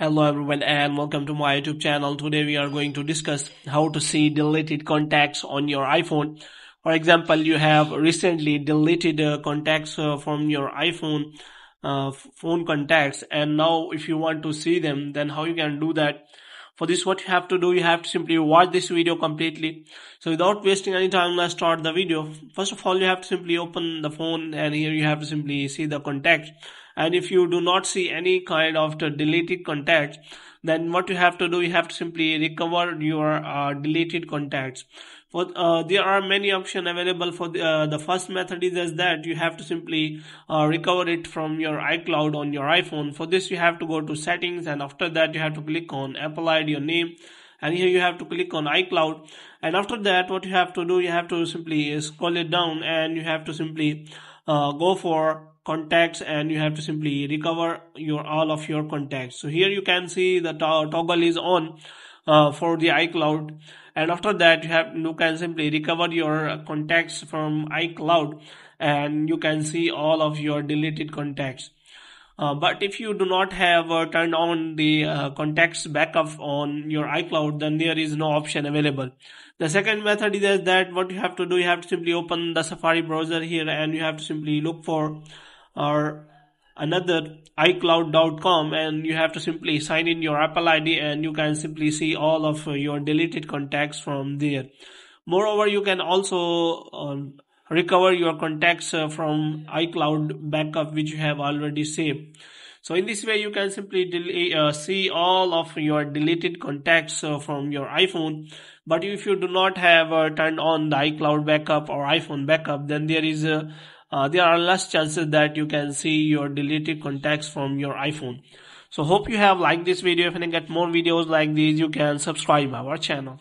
Hello everyone and welcome to my YouTube channel. Today we are going to discuss how to see deleted contacts on your iPhone. For example, you have recently deleted contacts from your iPhone phone contacts, and now if you want to see them, then how you can do that? For this, what you have to do, you have to simply watch this video completely. So without wasting any time, let's start the video. First of all, you have to simply open the phone, and here you have to simply see the contacts. And if you do not see any kind of the deleted contacts, then what you have to do, you have to simply recover your deleted contacts. There are many options available. For the first method is that you have to simply recover it from your iCloud on your iPhone. For this, you have to go to settings, and after that you have to click on Apple ID, your name, and here you have to click on iCloud. And after that, what you have to do, you have to simply scroll it down, and you have to simply go for contacts, and you have to simply recover all of your contacts. So here you can see the toggle is on for the iCloud, and after that you can simply recover your contacts from iCloud, and you can see all of your deleted contacts. But if you do not have turned on the contacts backup on your iCloud, then there is no option available. The second method is that what you have to do, you have to simply open the Safari browser here, and you have to simply look for another iCloud.com, and you have to simply sign in your Apple ID, and you can simply see all of your deleted contacts from there. Moreover, you can also recover your contacts from iCloud backup which you have already saved. So in this way, you can simply see all of your deleted contacts from your iPhone. But if you do not have turned on the iCloud backup or iPhone backup, then there are less chances that you can see your deleted contacts from your iPhone. So hope you have liked this video. If you get more videos like these, you can subscribe our channel.